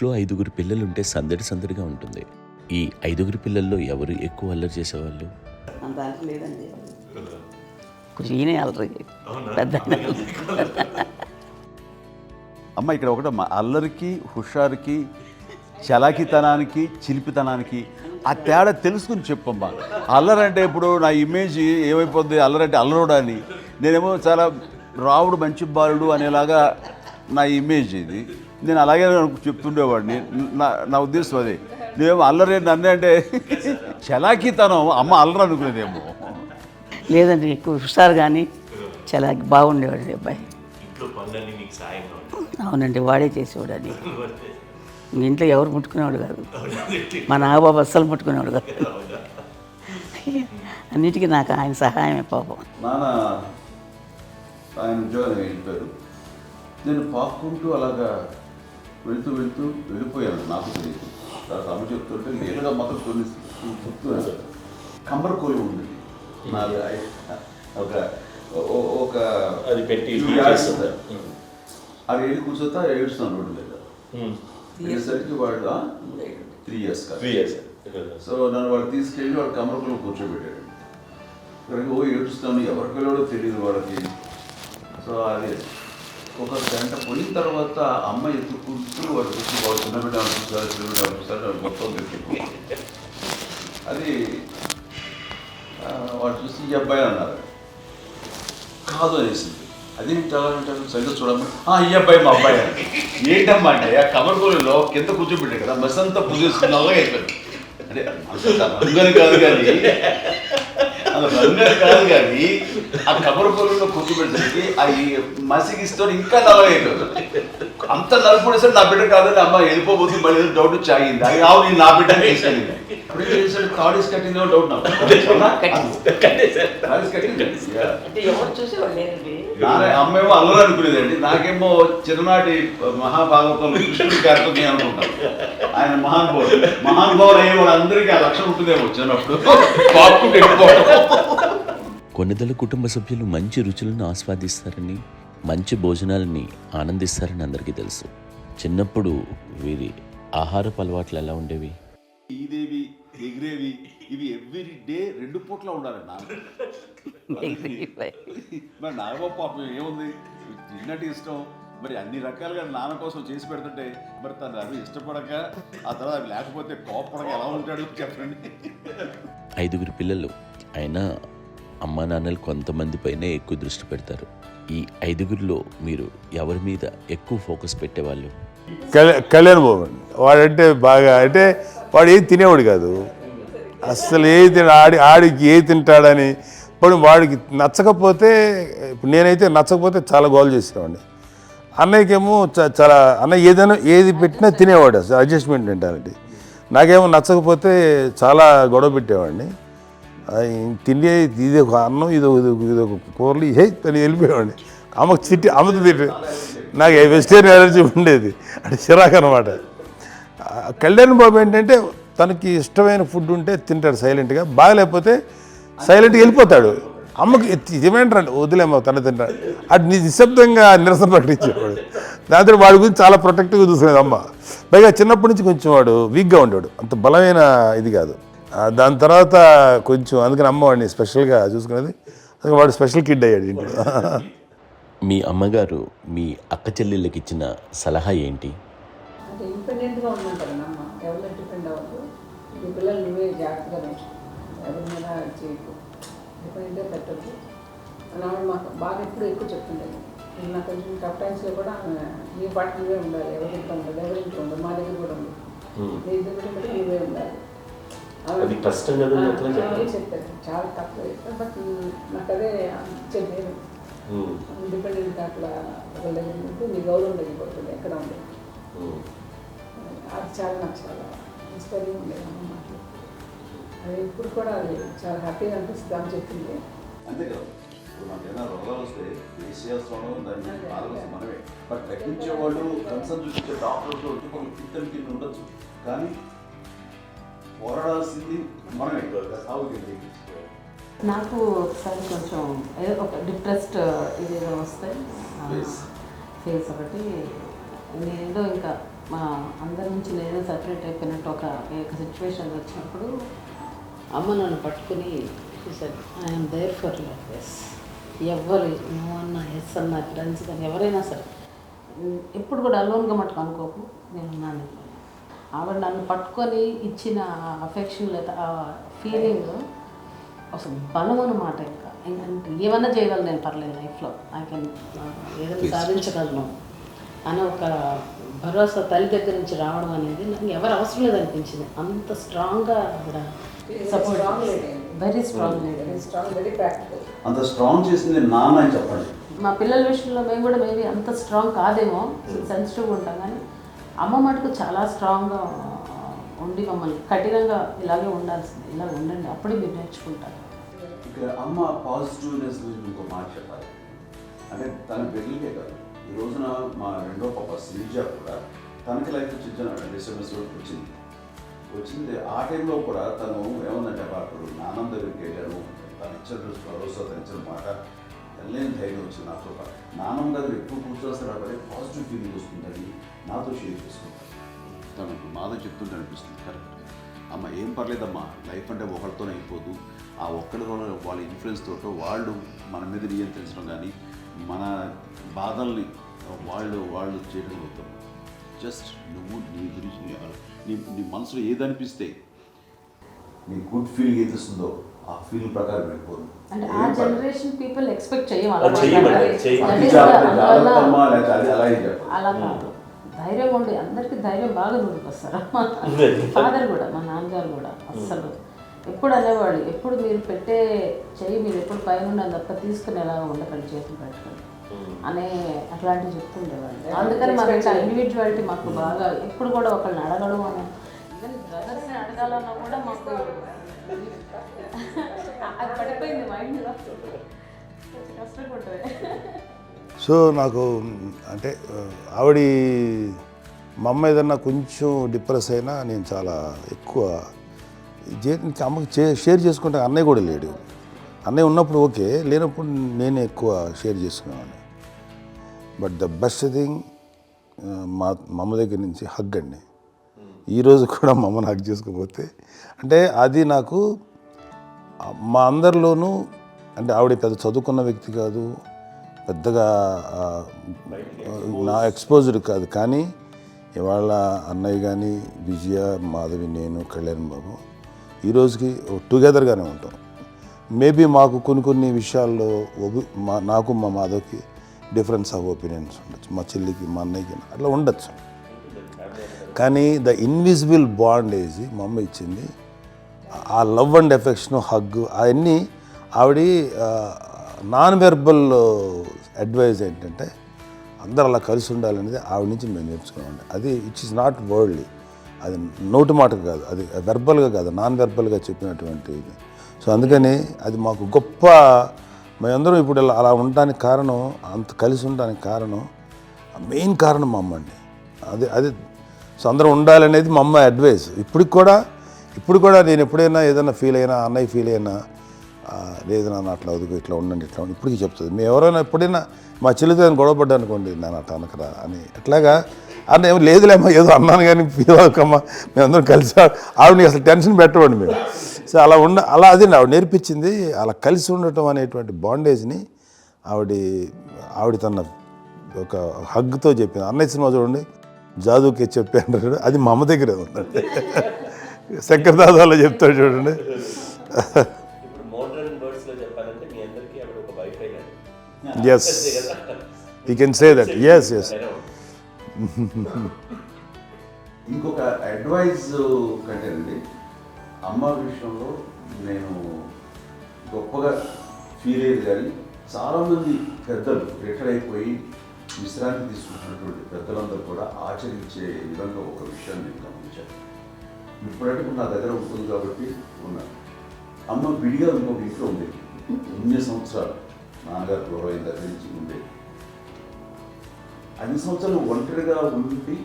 ఇంట్లో 5గురు పిల్లలుంటే సందడి సందడిగా ఉంటుంది. ఈ 5గురు పిల్లల్లో ఎవరు ఎక్కువ అల్లరి చేసేవాళ్ళు? అంత అల్లరి లేదండి. కొంచెం ఈయనే అల్లరి పెద్ద. అమ్మ ఇక్కడ ఒకటమ్మా, అల్లరికి హుషారుకి చలాకితనానికి చిలిపితనానికి ఆ తేడా తెలుసుకుని చెప్పమ్మా. అల్లరి అంటే ఇప్పుడు నా ఇమేజ్ ఏమైపోద్ది, అల్లరి అంటే అల్లరుడు అని, నేనేమో చాలా రావుడు మంచి బాలుడు అనేలాగా నా ఇమేజ్ ఇది. నేను అలాగే చెప్తుండేవాడిని. నా ఉద్దేశం అదే. నేనేమో అల్లరి నన్నే అంటే చలాకితనం అమ్మ అల్లరి అనుకునేదేమో. లేదండి, ఎక్కువ హుషారు కానీ చాలా బాగుండేవాడు అబ్బాయి. అవునండి, వాడే చేసేవాడు. అది ఇంట్లో ఎవరు ముట్టుకునేవాడు కాదు. మా నాగబాబు అస్సలు ముట్టుకునేవాడు కాదు. అన్నిటికీ నాకు ఆయన సహాయమే పాపం. నాన్న ఆయన ఉద్యోగం వెళ్ళిపోయారు. నేను పాక్కుంటూ అలాగా వెళ్తూ వెళ్ళిపోయాను. నాకు తెలియదు. తర్వాత అమ్మ చెప్తుంటే నేరుగా మాత్రం కొన్ని చెప్తున్నాను. కమ్మర కోలు ఉంది ఒక అది పెట్టి అది వెళ్ళి కూర్చోతా ఏడుస్తున్నాను రోడ్డు మీద. వెళ్ళేసరికి వాడు 3 years సో నన్ను వాడు తీసుకెళ్ళి వాడు కమ్మరకులు కూర్చోబెట్టాడు. ఇక్కడికి ఏడుస్తాను, ఎవరికి వెళ్ళాడో తెలియదు వాళ్ళకి. సో అది ఒక గంట పోయిన తర్వాత అమ్మ ఎత్తుకుంటూ వాడు కూర్చో వాడు చిన్నబిడ్డ చూసారు మొత్తం పెట్టి అది వాడు చూసి ఈ అబ్బాయి అన్నారు. కాదు అనేసింది. అదేంటి అలా అంటారు, సరిగ్గా చూడమ్మా. ఈ అబ్బాయి మా అబ్బాయి అని. ఏంటమ్మా అంటే ఆ కమర్గోలులో కింద కూర్చోబెట్టాడు కదా, బస్ అంతా పూజేసుకుని అలాగే అయిపోయాడు. అంటే రంగని కాదు కానీ ఆ కమర్గోలులో కూర్చోబెట్టడానికి ఆ మసిగిస్తూ ఇంకా నల్లగైపోయాడు. అంత నలుపుడేసాడు. నా బిడ్డ కాదని అమ్మ వెళ్ళిపోబోతుంది. మళ్ళీ డౌట్ వచ్చి ఆగింది. అది రావు నేను నా బిడ్డని తీసుకెళ్ళింది. అప్పుడే చేశాడు. తాడీస్ కట్టిందో డౌట్ నాకు. అమ్మేమో అల్లరి అనుకునేదండి. నాకేమో చిన్ననాటి మహాభాగవతంలో కృష్ణుడి క్యారెక్టర్ అనుకుంటాను. ఆయన మహానుభావులు అయ్యే వాళ్ళందరికీ ఆ లక్షణం ఉంటుందేమో వచ్చినప్పుడు. కొన్నిదల కుటుంబ సభ్యులు మంచి రుచులను ఆస్వాదిస్తారని, మంచి భోజనాలని ఆనందిస్తారని అందరికీ తెలుసు. చిన్నప్పుడు వీరి ఆహారపు అలవాట్లు ఎలా ఉండేవి? ఈదేవి ఎగిరేవి ఇవి ఎవ్రీ డే 2 పూట్ల ఉండాలి నాన్న. మరి నాగబాబు పాపం ఏముంది, తిన్నట్టు ఇష్టం. మరి అన్ని రకాలుగా నాన్న కోసం చేసి పెడుతుంటే మరి తను అవి ఇష్టపడక ఆ తర్వాత అవి లేకపోతే కోపడక ఎలా ఉంటాడు చెప్పండి. 5గురు పిల్లలు అయినా అమ్మా నాన్నలు కొంతమంది పైనే ఎక్కువ దృష్టి పెడతారు. ఈ 5గురిలో మీరు ఎవరి మీద ఎక్కువ ఫోకస్ పెట్టేవాళ్ళు? కళ్యాణ్ బాబు అండి. వాడంటే బాగా, అంటే వాడు ఏది తినేవాడు కాదు అసలు. ఆడికి ఏది తింటాడని ఇప్పుడు వాడికి నచ్చకపోతే, ఇప్పుడు నేనైతే నచ్చకపోతే చాలా గోల్ చేసేవాడిని. అన్నయ్యకేమో చాలా అన్నయ్య ఏది పెట్టినా తినేవాడు. అసలు అడ్జస్ట్మెంట్ మెంటాలిటీ. నాకేమో నచ్చకపోతే చాలా గొడవ పెట్టేవాడిని. తిండి ఇది ఒక అన్నం ఇది ఒక కూరలు అని వెళ్ళిపోయేవాడిని. అమ్మకు అమ్మతో తిట్టి నాకు వెజిటేరియన్ ఎలర్జీ ఉండేది. అంటే చిరాకు అనమాట. కళ్యాణ్ బాబు ఏంటంటే తనకి ఇష్టమైన ఫుడ్ ఉంటే తింటాడు సైలెంట్గా, బాగలేకపోతే సైలెంట్గా వెళ్ళిపోతాడు. అమ్మకి ఇదేమేంటారంటే వదిలేమో తన తింటాడు. అటు నిశ్శబ్దంగా నిరసన ప్రకటించేవాడు. దాంతో వాడి గురించి చాలా ప్రొటెక్టివ్గా చూసుకునేది అమ్మ. పైగా చిన్నప్పటి నుంచి కొంచెం వాడు వీక్గా ఉండేవాడు, అంత బలమైన ఇది కాదు. దాని తర్వాత కొంచెం అందుకని అమ్మ వాడిని స్పెషల్గా చూసుకునేది. వాడు స్పెషల్ కిడ్ అయ్యాడు ఇంట్లో. మీ అమ్మగారు మీ అక్క చెల్లెళ్ళకి ఇచ్చిన సలహా ఏంటి? అంటే ఇండిపెండెంట్గా ఉందంటారు అమ్మ. ఎవరి మీద డిపెండ్ అవ్వదు. మీ పిల్లలు నువ్వే జాగ్రత్తగా నేర్చుకో, ఎవరి మీద చేయకు, డిపెండెంట్గా పెట్టద్దు అని ఆవిడ మాకు బాగా ఎప్పుడు ఎక్కువ చెప్తుండేది. నాకు కొంచెం టఫ్ టైమ్స్లో కూడా నీ పాటు నువ్వే ఉండాలి, ఎవరి ఇంట్లో ఉండదు, ఎవరి ఇంట్లో ఉండదు, మా దగ్గర కూడా ఉంది, నీ దగ్గర బట్టి నువ్వే ఉండాలి. చెప్పారు చాలా తక్కువ చెప్పారు. బట్ నాకు అదే చెప్పాను. ఇండిపెండెంట్ అట్లా ఒకరి దగ్గర ఉంటే నీ గౌరవం తగ్గిపోతుంది ఎక్కడ ఉండదు. అది చాలా నాకు చాలా ఇన్స్పైరింగ్ ఉండేది అమ్మ మాటలు. అది ఇప్పుడు కూడా అది చాలా హ్యాపీగా అనిపిస్తుంది అని చెప్పింది. అంతే కదా, ఇప్పుడు మనకైనా రోగాలు వస్తే విషయాలు దాన్ని బాధలు మనమే. బట్ తగ్గించేవాళ్ళు కన్సర్న్ చూపించే డాక్టర్స్ చుట్టుపక్కల పిత్తలు కింద ఉండొచ్చు, కానీ పోరాడాల్సింది మనమే. సాగుతుంది. నాకు ఒకసారి కొంచెం ఒక డిప్రెస్డ్ ఇదేదో వస్తే ఫేస్ ఒకటి నేనేదో ఇంకా మా అందరి నుంచి నేను సపరేట్ అయిపోయినట్టు ఒక సిచ్యువేషన్ వచ్చినప్పుడు అమ్మ నన్ను పట్టుకుని I'm there for like this. ఎవరు నువ్వు అన్నా ఎస్ అన్నా ఫ్రెండ్స్ కానీ ఎవరైనా సరే ఎప్పుడు కూడా అలోన్గా మట్టుకు అనుకోకు, నేను ఉన్నాను. ఆవిడ నన్ను పట్టుకొని ఇచ్చిన అఫెక్షన్ లేదా ఆ ఫీలింగ్ అసలు బలం అన్నమాట. ఇంకా ఏమన్నా చేయగలను నేను, పర్లేదు లైఫ్లో ఐ కెన్ ఏదైనా సాధించగలను అని ఒక భరోసా తల్లి దగ్గర నుంచి రావడం అనేది నాకు ఎవరు అవసరం లేదనిపించింది. అంత స్ట్రాంగ్గా ఆవిడ support, very strong very practical. అంత స్ట్రాంగ్ చేసింది నాన్న అని చెప్పండి. మా పిల్లల విషయంలో మేము కూడా మేబీ అంత స్ట్రాంగ్ కాదేమో, సెన్సిటివ్గా ఉంటాం, కానీ అమ్మ మటుకు చాలా స్ట్రాంగ్గా ఉండి మమ్మల్ని కఠినంగా ఇలాగే ఉండాల్సింది, ఇలా ఉండండి అప్పుడే మీరు నేర్చుకుంటారు. ఇక్కడ అమ్మ పాజిటివ్నెస్ గురించి ఇంకో మాట చెప్పాలి. అంటే తన బిడ్డలకే కాదు, ఈ రోజున మా రెండో పాప శ్రీజ కూడా తనకి లైఫ్ చిన్న డిస్టర్బెన్స్ వచ్చింది. ఆ టైంలో కూడా తను ఏమందంటే అప్పుడు నాన్న దగ్గరికి వెళ్ళాను, తను ఇచ్చిన భరోసా, తను ఇచ్చిన మాట వెళ్ళలేని ధైర్యం వచ్చింది నాతో. నాన్నమ్మ దగ్గర ఎక్కువ కూర్చోస్తారు కాబట్టి పాజిటివ్ ఫీలింగ్ వస్తుందని నాతో షేర్ చేసుకుంటాను. తనకు మాతో చెప్తుంటే అనిపిస్తుంది కరెక్ట్. అమ్మ ఏం పర్లేదమ్మా, లైఫ్ అంటే ఒకరితోనే అయిపోదు, ఆ ఒక్కరితో వాళ్ళ ఇన్ఫ్లుయెన్స్ తోటో వాళ్ళు మన మీద నియంత్రించడం కానీ మన బాధల్ని వాళ్ళు చేయడం అవుతాం. జస్ట్ నువ్వు నీ గురించి నీ మనసులో ఏదనిపిస్తే నీ గుడ్ ఫీలింగ్ ఏది వస్తుందో ఆ ఫీలింగ్ ప్రకారం వెళ్ళిపోదు. అంటే ఆ జనరేషన్ పీపుల్ ఎక్స్పెక్ట్ అలా కాదు, ధైర్యం ఉండి అందరికీ ధైర్యం బాగా నూరుకొస్తారు. ఫాదర్ కూడా, మా నాన్నగారు కూడా అస్సలు ఎప్పుడు అనేవాళ్ళు, ఎప్పుడు మీరు పెట్టే చెయ్యి మీరు ఎప్పుడు పైన తప్ప తీసుకుని ఎలా ఉండకండి, చేతులు పెట్టుకొని అనే అట్లాంటివి చెప్తుండేవాళ్ళు. అందుకని మాకు ఇంకా ఇండివిజువాలిటీ మాకు బాగా, ఎప్పుడు కూడా ఒకళ్ళని అడగడం అని, ఈవెన్ బ్రదర్స్ని అడగాలన్నా కూడా మాకు అది పడిపోయింది మైండ్లో, కొంచెం కష్టంగా ఉంటుంది. సో నాకు అంటే ఆవిడ మా అమ్మ ఏదన్నా కొంచెం డిప్రెస్ అయినా నేను చాలా ఎక్కువ అమ్మకి షేర్ చేసుకుంటే, అన్నయ్య కూడా లేడు. అన్నయ్య ఉన్నప్పుడు ఓకే, లేనప్పుడు నేనే ఎక్కువ షేర్ చేసుకునేవాడిని. బట్ ద బెస్ట్ థింగ్ మా అమ్మ దగ్గర నుంచి హగ్ అండి. ఈరోజు కూడా మా అమ్మని హగ్ చేసుకోకపోతే అంటే అది నాకు మా అందరిలోనూ, అంటే ఆవిడ పెద్ద చదువుకున్న వ్యక్తి కాదు, పెద్దగా నా ఎక్స్పోజ్డ్ కాదు, కానీ ఇవాళ అన్నయ్య కానీ విజయ, మాధవి, నేను, కళ్యాణ్ బాబు ఈరోజుకి టుగెదర్గానే ఉంటాం. మేబీ మాకు కొన్ని విషయాల్లో నాకు మా మాధవ్కి డిఫరెన్స్ ఆఫ్ ఒపీనియన్స్ ఉండొచ్చు, మా చెల్లికి మా అన్నయ్యకి అట్లా ఉండొచ్చు, కానీ ద ఇన్విజిబుల్ బాండ్ ఏజ్ మా అమ్మ ఇచ్చింది. ఆ లవ్ అండ్ ఎఫెక్షన్, హగ్, అవన్నీ ఆవిడ నాన్ వెర్బల్ అడ్వైజ్ ఏంటంటే అందరూ అలా కలిసి ఉండాలనేది ఆవిడ నుంచి మేము నేర్చుకున్నామండి. అది ఇట్స్ ఈస్ నాట్ వర్డ్లీ, అది నోటి మాట కాదు, అది వెర్బల్గా కాదు, నాన్ వెర్బల్గా చెప్పినటువంటి ఇది. సో అందుకని అది మాకు గొప్ప, మేమందరం ఇప్పుడు అలా ఉండడానికి కారణం, అంత కలిసి ఉండడానికి కారణం, మెయిన్ కారణం మా అమ్మ అండి. అది సో అందరం ఉండాలనేది మా అమ్మ అడ్వైస్. ఇప్పుడు కూడా నేను ఎప్పుడైనా ఏదైనా ఫీల్ అయినా, అన్నయ్య ఫీల్ అయినా, లేదు నాన్న అట్లా వదుకు, ఇట్లా ఉండండి, ఇట్లా ఉండి, ఇప్పటికీ చెప్తుంది. మేము ఎవరైనా ఎప్పుడైనా మా చెల్లితో గొడవపడ్డా అనుకోండి, నేను అట్లా అనకరా అని, ఎట్లాగా అన్న ఏమో లేదులేమ్మా, ఏదో అన్నాను కానీ ఫీల్ అవ్వకమ్మా, మేమందరం కలిసి ఆవిడని అసలు టెన్షన్ పెట్టవండి మేము. సో అలా అది ఆవిడ నేర్పించింది. అలా కలిసి ఉండటం అనేటువంటి బాండేజ్ని ఆవిడ తన ఒక హగ్తో చెప్పింది. అన్నయ్య సినిమా చూడండి, జాదూకి చెప్పాను, అది మా అమ్మ దగ్గరే ఉందండి. శంకర్ దాదాలో చెప్తాడు చూడండి. Yes, you can say that. Yes. ఇంకొక అడ్వైజ్ కంటేనండి, అమ్మ విషయంలో నేను గొప్పగా ఫీల్ అయ్యేది, కానీ చాలామంది పెద్దలు రిటైర్ అయిపోయి విశ్రాంతి తీసుకుంటున్నటువంటి పెద్దలందరూ కూడా ఆచరించే విధంగా ఒక విషయాన్ని నేను గమనించాను. ఇప్పుడంటే నా దగ్గర ఉంటుంది కాబట్టి ఉన్నాను. అమ్మ విడిగా ఇంకొక ఇంట్లో ఉండేది, ఎన్ని సంవత్సరాలు నాన్నగారు గౌరవం దగ్గర నుంచి ఉండేది. 5 సంవత్సరాలు ఒంటరిగా ఉండి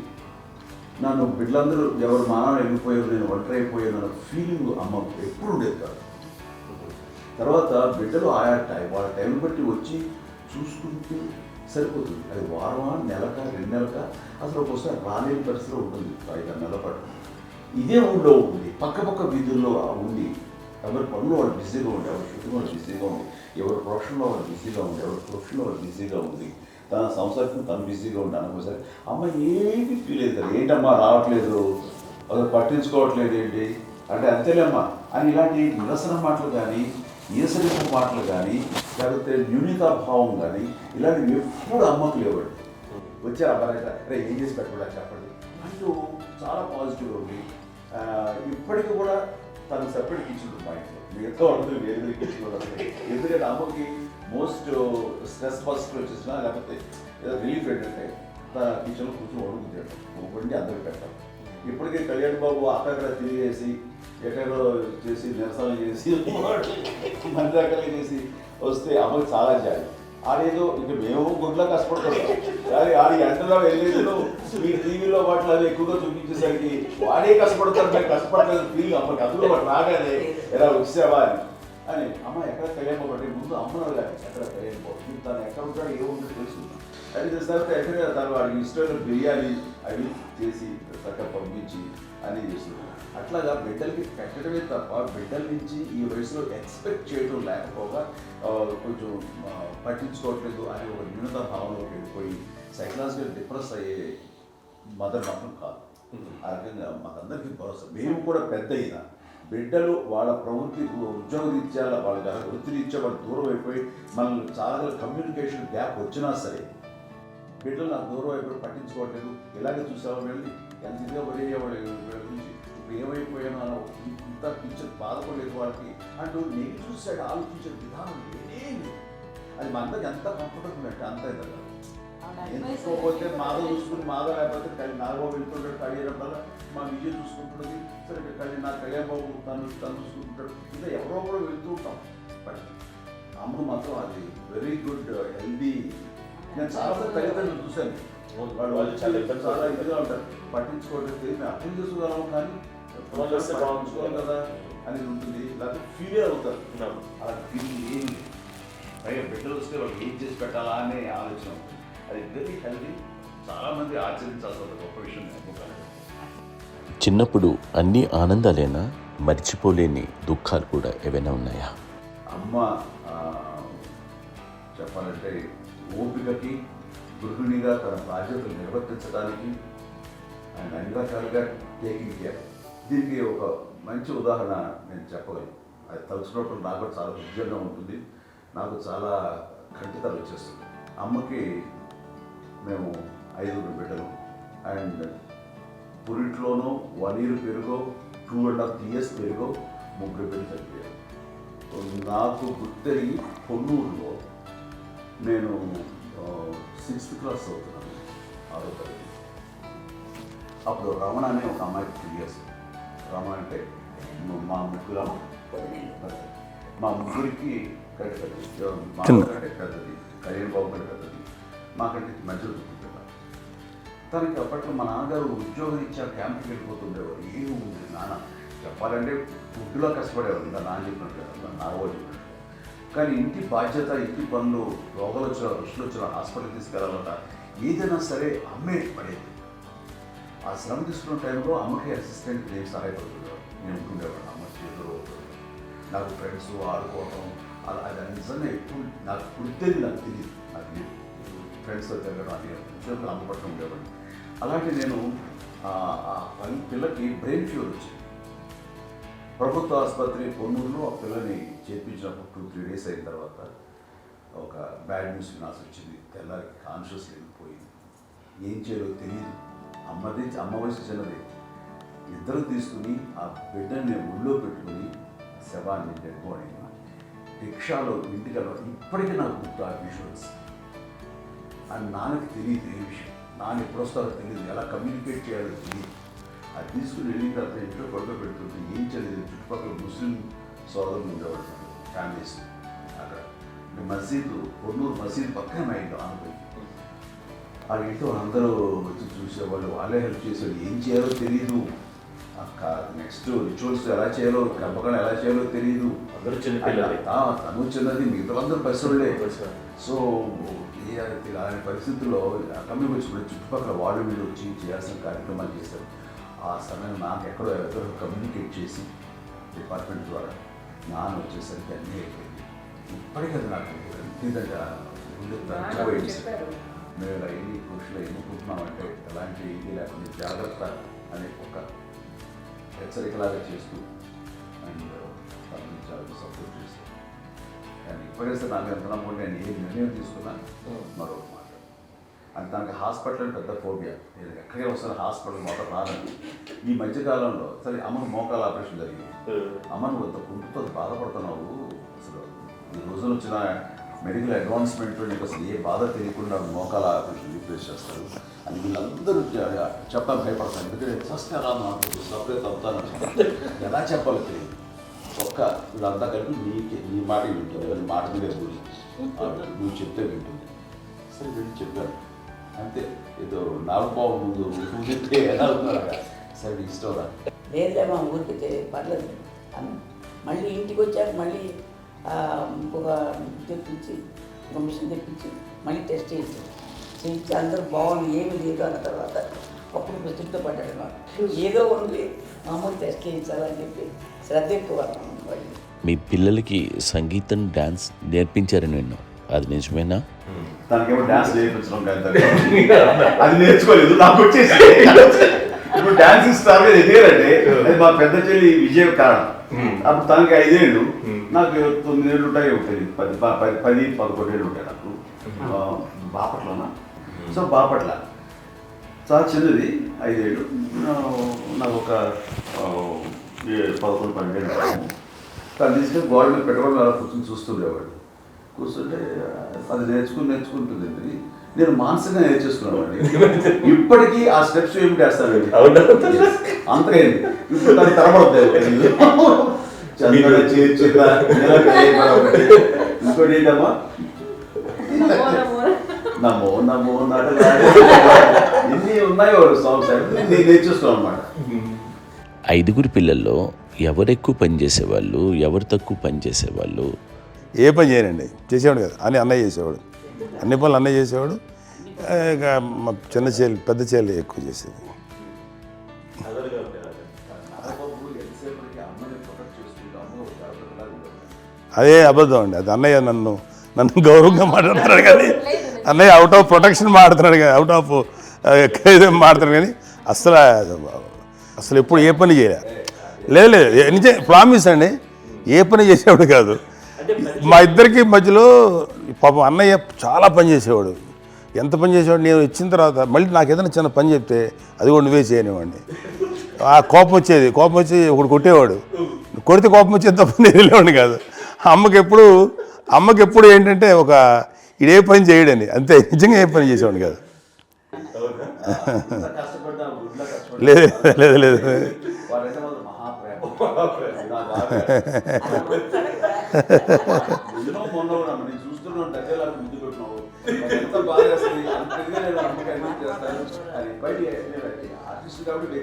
నన్ను బిడ్డలందరూ ఎవరు మానవ వెళ్ళిపోయారు, నేను ఒంటరి అయిపోయాను అన్న ఫీలింగ్ అమ్మ ఎప్పుడు ఉండేది కాదు. తర్వాత బిడ్డలు వాళ్ళ టైం బట్టి వచ్చి చూసుకుంటూ సరిపోతుంది. అది వారమా, నెలక, 2 నెలక, అసలు ఒకసారి రాలేని పరిస్థితిలో ఉంటుంది 5-6 నెలల పాటు. ఇదే ఊళ్ళో ఉంది, పక్క వీధుల్లో ఉండి ఎవరి పనులు వాళ్ళు బిజీగా ఉండి, ఎవరి షూటింగ్ వాళ్ళు బిజీగా ఉంది, ఎవరి ప్రొఫెషన్లో వాళ్ళు బిజీగా ఉంది, ఎవరి ప్రొఫెషన్లో వాళ్ళు బిజీగా ఉంది, తన సంసారం తను బిజీగా ఉంటాను. ఒకసారి అమ్మ ఏమీ ఫీల్ అవుతుంది కదా, ఏంటమ్మా రావట్లేదు, అసలు పట్టించుకోవట్లేదు ఏంటి అంటే, అంతేలేమ్మా అని ఇలాంటి నిరసన మాటలు కానీ, ఈసరింపు మాటలు కానీ, లేకపోతే న్యూనతాభావం కానీ ఇలాంటివి ఎప్పుడు అమ్మకు లేవండి. వచ్చారు అబ్బాయి రే ఏం చేసి పెట్టకుండా చెప్పండి అంటూ చాలా పాజిటివ్గా ఉంది. ఇప్పటికీ కూడా తను సెపరేట్ కిచెన్ ఉంది మా ఇంట్లో, మిగతా వాళ్ళందరూ వేరే కిచెన్ కూడా ఉంటాయి. ఎందుకంటే అమ్మకి మోస్ట్ స్ట్రెస్ బస్ట్ వచ్చేసినా లేకపోతే రిలీఫ్ ఏంటంటే తన కిచెన్లో కూర్చొని వండుకుంటాడు, వండి అందరికి పెట్టాం. ఇప్పటికే కళ్యాణ్ బాబు అక్కడ తిరిగేసి ఎక్కడో చేసి నిరసనలు చేసి మంత్రాకలు చేసి వస్తే అమ్మకి చాలా జాలి. ఆడేదో ఇక మేము గుడ్లో కష్టపడుతున్నాం కానీ ఆడి ఎంటలో వెళ్ళేదో మీ టీవీలో వాటిలో అది ఎక్కువగా చూపించేసరికి వాడే కష్టపడతారు, మేము కష్టపడలేదు ఫీల్ అమ్మకి. అందులో వాడు రాగానే ఎలా వచ్చావా అని అమ్మ ఎక్కడ కళ్యాణ్ బాబు అంటే ముందు అమ్మను కానీ ఎక్కడ కళ్యాణ్ బాబు తను ఎక్కడ ఉంటాడో ఏముంటుందో తెలుసు. అది చేస్తారు ఎక్కడ తను వాడికి ఇష్టమైన బిర్యానీ అవి చేసి చక్కగా పంపించి అని చేస్తున్నారు. అట్లాగా బిడ్డలకి పెట్టడమే తప్ప బిడ్డల నుంచి ఈ వయసులో ఎక్స్పెక్ట్ చేయడం లేకపోగా కొంచెం పట్టించుకోవట్లేదు అనే ఒక న్యూనత భావనలోకి వెళ్ళిపోయి సైకలాజికల్ డిప్రెస్ అయ్యే మదర్ మాత్రం కాదు. ఆ రకంగా మాకందరికీ భరోసా. మేము కూడా పెద్ద అయినా బిడ్డలు వాళ్ళ ప్రవృత్తి ఉద్యోగ రీత్యా వాళ్ళ వృత్తి రీత్యా వాళ్ళు దూరం అయిపోయి మనల్ని చాలా కమ్యూనికేషన్ గ్యాప్ వచ్చినా సరే బిడ్డలు నాకు దూరం అయిపోయి పట్టించుకోవట్లేదు. ఇలాగే చూసేవాళ్ళు వెళ్ళి ఎంత ఇదిగా వదిలేవాళ్ళు వీళ్ళ గురించి ఇప్పుడు ఏమైపోయానో అలా ఇంత టీచర్ బాధపడలేదు వాళ్ళకి అంటూ నెగిటివ్ సైడ్ ఆలోచించే విధానం ఏమీ అది మా అందరికి ఎంత కంఫర్టబుల్ అంటే అంత ఇదగా ఎందుకోకపోతే మాదో చూసుకుని మాదో లేకపోతే నాగబాబు వెళ్తుంటాడు కళ్యాణం వల్ల మా విజయ్ చూసుకుంటున్నది సరే నా కళ్యాణ్ బాబు తను చూసుకుంటాడు ఇంకా ఎవరో కూడా వెళ్తూ ఉంటాం. బట్ అమ్మ మాత్రం అది వెరీ గుడ్ హెల్దీ. నేను చాలా తల్లిదండ్రులు చూశాను, వాళ్ళు చాలా ఇదిగా ఉంటారు, పట్టించుకోవడం మేము అర్థం చేసుకోగలము కానీ పట్టించుకోవాలి కదా అనేది ఉంటుంది, లేకపోతే ఫీలే అవుతారు. అలా ఫీల్ ఏమి పైగా బిడ్డలు వస్తే వాళ్ళకి ఏం చేసి పెట్టాలా అనే ఆలోచన ఉంటుంది. అది వెరీ హెల్దీ, చాలామంది ఆచరించాల్సిన గొప్ప విషయం. చిన్నప్పుడు అన్ని ఆనందాలేనా, మర్చిపోలేని దుఃఖాలు కూడా ఏవైనా ఉన్నాయా? అమ్మ చెప్పాలంటే ఓపికకి, గృహిణిగా తన బాధ్యతలు నిర్వర్తించడానికి ఆయన అన్ని రకాలుగా టేకింగ్ కేర్. దీనికి ఒక మంచి ఉదాహరణ నేను చెప్పగలను. అది తలుచుకున్నప్పుడు నాకు కూడా చాలా ఉద్యోగంగా ఉంటుంది, నాకు చాలా ఖండితాలు వచ్చేస్తుంది. అమ్మకి మేము 5 బిడ్డలు అండ్ పురిట్లోనూ 1 year పెరుగో 2.5 years పెరుగో 3 బిడ్డలు చనిపోయారు. నాకు గుర్తెరిగి పొన్నూరులో నేను 6th class చదువుతున్నాను, 6వ తరగతి. అప్పుడు రమణ అనే ఒక అమ్మాయికి 3 years. రమణ అంటే మా ముగ్గురికి కంటే పెద్దది, మా కంటే పెద్దది, కళ్యాణ్ బాబు కంటే పెద్దది, మాకంటే మధ్యలో చూపుతుంటారు. తనకి అప్పట్లో మా నాన్నగారు ఉద్యోగం ఇచ్చారు, క్యాంప్కి వెళ్ళిపోతుండేవారు. ఏమి ఉంది నాన్న చెప్పాలంటే ఫుడ్లో కష్టపడేవారు, ఇంకా నాన్న చెప్పినట్టు నాగబాబు చెప్పినట్టు. కానీ ఇంటి బాధ్యత, ఇంటి పనులు, రోగాలు వచ్చిన రుచులు వచ్చిన హాస్పిటల్ తీసుకెళ్ళాలట ఏదైనా సరే అమ్మే పడేది. ఆ శ్రమ తీసుకున్న టైంలో అమ్మకి అసిస్టెంట్ నేను సహాయపడుతుండేవాడు, నేను ఉంటుండేవాడు. అమ్మ చేతులు నాకు ఫ్రెండ్స్ ఆడుకోవటం అలా అది నిజంగా ఎక్కువ నాకు గుర్తేది, నాకు తెలియదు, నాకు లేదు ఫ్రెండ్స్తో తిరగడం అది ఉద్యోగులు అమ్మ పట్ల ఉండేవాడు. అలాంటి నేను పిల్లకి బ్రెయిన్ ఫీవర్ వచ్చింది. ప్రభుత్వ ఆసుపత్రి పొన్నూరులో ఆ పిల్లని చేర్పించినప్పుడు 2-3 days అయిన తర్వాత ఒక బ్యాడ్ న్యూస్ వినాల్సి వచ్చింది. తెల్లారి కాన్షియస్ లేకపోయింది, ఏం చేయాలో తెలియదు. అమ్మ వయసు చిన్నది. ఇద్దరు తీసుకుని ఆ బిడ్డని ఒళ్ళో పెట్టుకుని శవాన్ని డెడ్ బాడీని రిక్షాలో ఇంటికి వెళ్ళడం ఇప్పటికీ నాకు గుర్తు. ఆ విజువల్స్ అని నాన్నకి తెలియదు ఏ విషయం, నాన్న ఎప్పుడు వస్తారో తెలియదు, ఎలా కమ్యూనికేట్ చేయాలో తెలియదు. అది తీసుకుని వెళ్ళిన తర్వాత ఇంట్లో పడుకోబెడుతుంటే ఏం చేయలేదు. చుట్టుపక్కల ముస్లిం సోదరులు ఉండేవాళ్ళు, ఫ్యామిలీస్. అక్కడ మసీదు, పొన్నూరు మసీదు పక్కనే మా ఇంట్లో అనుకుంది. ఆ ఇంట్లో అందరూ వచ్చి చూసేవాళ్ళు, వాళ్ళే హెల్ప్ చేసేవాళ్ళు. ఏం చేయాలో తెలియదు, నెక్స్ట్ రిచువల్స్ ఎలా చేయాలో, గర్భకాండం ఎలా చేయాలో తెలియదు. తను చిన్నది మిగతాందరూ పరిసరులే. సో ఆయన పరిస్థితుల్లో కమ్మి వచ్చినప్పుడు చుట్టుపక్కల వాళ్ళు వీళ్ళు వచ్చి చేయాల్సిన కార్యక్రమాలు చేశారు. ఆ సమయం నాకు ఎక్కడో ఎవరో కమ్యూనికేట్ చేసి డిపార్ట్మెంట్ ద్వారా నాన్న వచ్చేసరికి అన్నీ అయిపోయింది. ఇప్పటికీ అది నాకు ఎంతగా మేము ఇలా ఎన్ని కృషిలో ఎన్నుకుంటున్నామంటే ఎలాంటి ఇది లేకుండా జాగ్రత్త అనే ఒక హెచ్చరికలాగా చేస్తూ అండ్ తనని చాలా సపోర్ట్ చేస్తాను. అండ్ ఇప్పటికే నాకు ఎంత నమ్మకం నేను ఏ నిర్ణయం తీసుకున్నా మరొక మాట అంటే తనకి హాస్పిటల్ పెద్ద ఫోబియా. నేను ఎక్కడికే వస్తాను హాస్పిటల్ మొదట రాదని. ఈ మధ్యకాలంలో సరే అమ్మకు మోకాల ఆపరేషన్ జరిగింది. అమ్మను కొంత కుంటుతో బాధపడుతున్నావు, అసలు ఈ రోజున వచ్చిన మెడికల్ అడ్వాన్స్మెంట్ నీకు అసలు ఏ బాధ తెలియకుండా మోకాల ఆపరేషన్ రీప్లేస్ చేస్తారు అని వీళ్ళందరూ చెప్పడం భయపడతాను. ఎందుకంటే ఫస్ట్ అలా నాకు సపరేట్ అవుతాను ఎలా చెప్పాలి తెలియదు. ఒక్క వీళ్ళంతా కలిపి నీ మాట వింటుంది, ఎవరి మాట మీద గురి నువ్వు చెప్తే వింటుంది. సరే వెళ్ళి చెప్పాను అంతే. ఏదో నాలుగు ముందు నువ్వు చెప్తే ఎలా ఉన్నారా సరే ఇష్టం రా లేదులే మా ఊరికి పర్లేదు. మళ్ళీ ఇంటికి వచ్చాక మళ్ళీ ఇంకొక తెప్పించి ఒక మిషన్ తెప్పించి మళ్ళీ టెస్ట్ చేయించి అందరూ బాగుంది ఏమి లేదు అన్న తర్వాత అప్పుడు ప్రస్తుతం పడ్డాడు. మాకు ఏదో ఉంది మామూలు టెస్ట్ చేయించాలని చెప్పి శ్రద్ధ ఎక్కువ. మీ పిల్లలకి సంగీతం డాన్స్ నేర్పించారని విన్నాం, అది నిజమేనా? తనకేమో డాన్స్ నేర్పించడం కాదు, అది నేర్చుకోలేదు, నాకు వచ్చేసి ఇప్పుడు డాన్సింగ్ స్టార్ ఎదిగారంటే అది మా పెద్ద చెల్లి విజయ కారణం. అప్పుడు తనకి 5 ఏళ్ళు, నాకు 9 ఏళ్ళు ఉంటాయి, 10-11 ఏళ్ళు ఉంటాయి నాకు. బాపట్లనా? సో బాపట్ల చాలా చిన్నది, 5 ఏళ్ళు. నాకు ఒక 11-12 ఏళ్ళు. తను తీసుకొని గోడ మీద పెట్టుకోవడం అలా కూర్చొని చూస్తుండేవాడు. కూర్చుంటే అది నేర్చుకుంటుందండి. నేను మానసికంగా నేర్చేసుకున్నానండి. ఇప్పటికీ ఆ స్టెప్స్ ఏమిటి వేస్తానండి అంతకైంది. ఇప్పుడు తను తరబడతాయి ఇంకోటి ఏంటమ్మా నమో నమో ఎన్ని ఉన్నాయో సాంగ్స్ నేను నేర్చేస్తున్నాను అనమాట. 5 పిల్లల్లో ఎవరు ఎక్కువ పని చేసేవాళ్ళు, ఎవరు తక్కువ పని చేసేవాళ్ళు? ఏ పని చేయనండి, చేసేవాడు కదా అని అన్నయ్య చేసేవాడు. అన్ని పనులు అన్నయ్య చేసేవాడు. ఇక మా చిన్న చెల్లి పెద్ద చెల్లి ఎక్కువ చేసేది. అదే అబద్ధం అండి, అది అన్నయ్య నన్ను గౌరవంగా మాట్లాడుతున్నాడు కానీ అన్నయ్య అవుట్ ఆఫ్ ప్రొటెక్షన్ మాట్లాడుతున్నాడు కానీ అవుట్ ఆఫ్ మాట్లాడుతున్నాడు కానీ అసలు ఎప్పుడు ఏ పని చేయలే. లేదు నిజం ప్రామిస్ అండి, ఏ పని చేసేవాడు కాదు. మా ఇద్దరికి మధ్యలో పాపం అన్నయ్య చాలా పని చేసేవాడు. ఎంత పని చేసేవాడు, నేను ఇచ్చిన తర్వాత మళ్ళీ నాకు ఏదైనా చిన్న పని చెప్తే అది కూడా నువ్వే చేయనివ్వండి. ఆ కోపం వచ్చి ఒకడు కొట్టేవాడు, కొడితే కోపం వచ్చేది తప్ప నేను వెళ్ళేవాడిని కాదు. అమ్మకి ఎప్పుడు ఏంటంటే ఒక ఇదే పని చేయడని, అంతే. నిజంగా ఏ పని చేసేవాడిని కాదు. లేదు లేదు లేదు చూస్తున్నాను దగ్గర ముందు పెట్టినావు ఎంత బాగా ఆర్టిస్ట్ కాబట్టి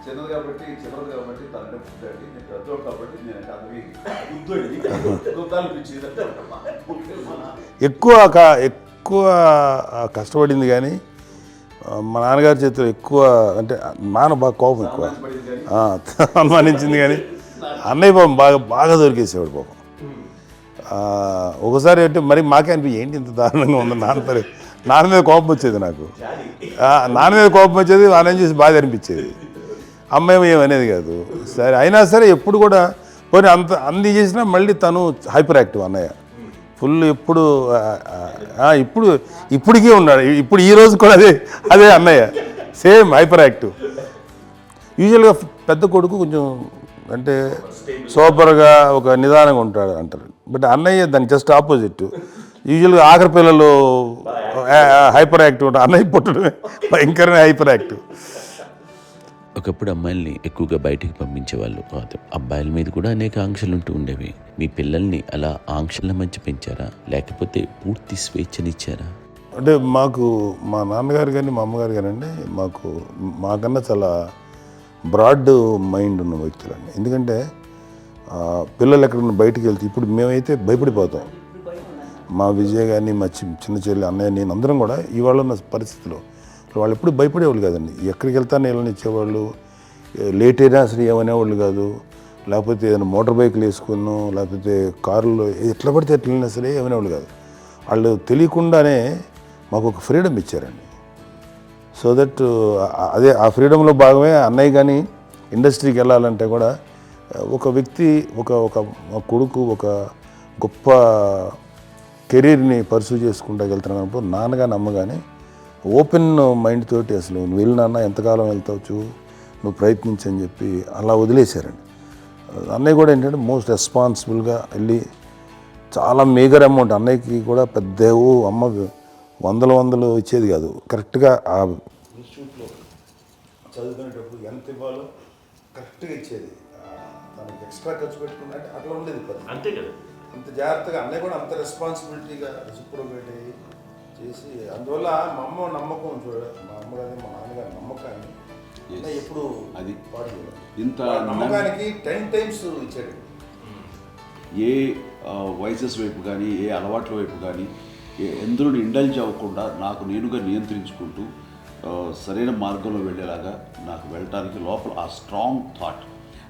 చిన్నది కాబట్టి తనంటే పుట్టాడు. నేను పెద్దోడు కాబట్టి నేను ఎక్కువ కష్టపడింది కానీ మా నాన్నగారి చేతిలో ఎక్కువ అంటే నాన్న బాగా కోపం ఎక్కువ అనుమానించింది కానీ అన్నయ్య పాపం బాగా దొరికేసేవాడు పాపం. ఒకసారి అంటే మరి మాకే అనిపి ఏంటి ఇంత దారుణంగా ఉంది నాన్న మీద కోపం వచ్చేది నాకు. నాన్న మీద కోపం వచ్చేది, వాళ్ళని చూసి బాధ అనిపించేది. అమ్మాయి ఏమనేది కాదు. సరే అయినా సరే ఎప్పుడు కూడా పోనీ అన్ని చేసినా మళ్ళీ తను హైపర్ యాక్టివ్ అన్నయ్య ఫుల్. ఇప్పటికీ ఉన్నాడు. ఇప్పుడు ఈ రోజు కూడా అదే అన్నయ్య సేమ్ హైపర్ యాక్టివ్. యూజువల్గా పెద్ద కొడుకు కొంచెం అంటే సూపర్గా ఒక నిదానంగా ఉంటాడు అంటారు. బట్ అన్నయ్య దానికి జస్ట్ ఆపోజిట్. యూజువల్గా ఆఖరి పిల్లలు హైపర్ యాక్టివ్ ఉంటారు, అన్నయ్య పుట్టడమే భయంకరమైన హైపర్ యాక్టివ్. ఒకప్పుడు అమ్మాయిల్ని ఎక్కువగా బయటికి పంపించేవాళ్ళు, అబ్బాయిల మీద కూడా అనేక ఆంక్షలు ఉంటూ ఉండేవి. మీ పిల్లల్ని అలా ఆంక్షల మధ్య పెంచారా, లేకపోతే పూర్తి స్వేచ్ఛనిచ్చారా? అంటే మాకు మా నాన్నగారు కానీ మా అమ్మగారు కానీ అండి మాకన్నా చాలా బ్రాడ్ మైండ్ ఉన్న వ్యక్తులండి. ఎందుకంటే పిల్లలు ఎక్కడన్నా బయటికి వెళ్తే ఇప్పుడు మేమైతే భయపడిపోతాం. మా విజయ్ కానీ మా చిన్న చెల్లి అన్నయ్య నేను అందరం కూడా ఇవాళ ఉన్న పరిస్థితిలో వాళ్ళు ఎప్పుడు భయపడేవాళ్ళు కాదండి. ఎక్కడికి వెళ్తాను వీళ్ళని ఇచ్చేవాళ్ళు, లేట్ అయినా అసలు ఏమనేవాళ్ళు కాదు. లేకపోతే ఏదైనా మోటార్ బైక్లు వేసుకున్నాం, లేకపోతే కారులో ఎట్లా పడితే ఎట్లయినా సరే ఏమనేవాళ్ళు కాదు. వాళ్ళు తెలియకుండానే మాకు ఒక ఫ్రీడమ్ ఇచ్చారండి. సో దట్ అదే ఆ ఫ్రీడంలో భాగమే అన్నయ్య కానీ ఇండస్ట్రీకి వెళ్ళాలంటే కూడా ఒక వ్యక్తి ఒక కొడుకు ఒక గొప్ప కెరీర్ని పర్సూ చేసుకుంటూ వెళ్తున్నప్పుడు నాన్నగాని అమ్మగానే ఓపెన్ మైండ్ తోటి అసలు నువ్వు వెళ్ళి నాన్న ఎంతకాలం వెళ్తావు నువ్వు ప్రయత్నించని చెప్పి అలా వదిలేశారండి. అన్నయ్య కూడా ఏంటంటే మోస్ట్ రెస్పాన్సిబుల్గా వెళ్ళి చాలా మేజర్ అమౌంట్ అన్నయ్యకి కూడా పెద్ద అమ్మ వందలు ఇచ్చేది కాదు. కరెక్ట్గా ఆ ఇన్స్టిట్యూట్లో చదువుకునేటప్పుడు ఎంత ఇవ్వాలో కరెక్ట్గా ఇచ్చేది. తనకి ఎక్స్ట్రా ఖర్చు పెట్టుకున్నా అంటే అట్లా ఉండేది అంతే కదా. అంత జాగ్రత్తగా అన్నయ్య కూడా అంత రెస్పాన్సిబిలిటీగా రెసిప్రోకేట్ చేసి అందువల్ల మా అమ్మ నమ్మకం మా అమ్మ కానీ మా నాన్నగారి నమ్మకాన్ని ఎప్పుడు అది పాడు ఇంత నమ్మకానికి 10 times ఇచ్చాడు. ఏ వయసెస్ వైపు కానీ ఏ అలవాట్ల వైపు కానీ ఎందులో ఇండల్జ్ అవ్వకుండా నాకు నేనుగా నియంత్రించుకుంటూ సరైన మార్గంలో వెళ్ళేలాగా నాకు వెళ్ళటానికి లోపల ఆ స్ట్రాంగ్ థాట్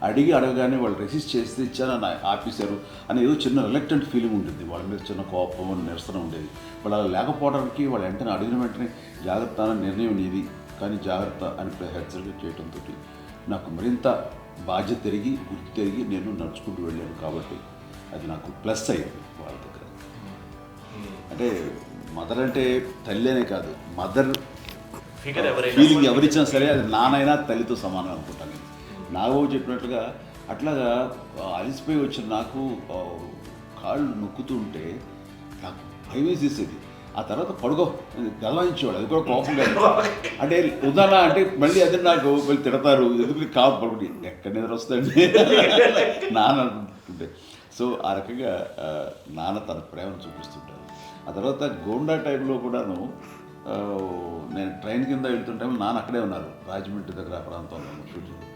అడగగానే వాళ్ళు రెసిస్ట్ చేస్తే ఇచ్చానని ఆపేశారు అని ఏదో చిన్న రిలక్టెంట్ ఫీలింగ్ ఉంటుంది. వాళ్ళ మీద చిన్న కోపం నిరసన ఉండేది. వాళ్ళు అలా లేకపోవడానికి వాళ్ళు వెంటనే అడిగిన వెంటనే జాగ్రత్త అన్న నిర్ణయం నీది కానీ జాగ్రత్త అని హెచ్చరిక చేయడంతో నాకు మరింత బాధ్యత తిరిగి గుర్తు తిరిగి నేను నడుచుకుంటూ వెళ్ళాను. కాబట్టి అది నాకు ప్లస్ అయింది వాళ్ళ దగ్గర. అంటే మదర్ అంటే తల్లి అనే కాదు, మదర్ ఫీలింగ్ ఎవరిచ్చినా సరే అది నానైనా తల్లితో సమానం అనుకుంటాను. నాగబాబు చెప్పినట్లుగా అట్లాగా అలిసిపోయి వచ్చిన నాకు కాళ్ళు నొక్కుతూ ఉంటే నాకు భయం వేసేసేది. ఆ తర్వాత పడుకో గలవాయించేవాడు, అది కూడా కోపం కాదు. అంటే ఉదాహరణ అంటే మళ్ళీ అదే నాకు మళ్ళీ తిడతారు, ఎందుకు కాపు పడుకుని ఎక్కడ నిద్ర వస్తుంది నాన్న అనుకుంటుంటే. సో ఆ రకంగా నాన్న తన ప్రేమను చూపిస్తుంటారు. ఆ తర్వాత గోండా టైంలో కూడాను నేను ట్రైన్ కింద వెళ్తుంటే నాన్న అక్కడే ఉన్నారు, రాజమండ్రి దగ్గర ఆ ప్రాంతంలో షూటింగ్.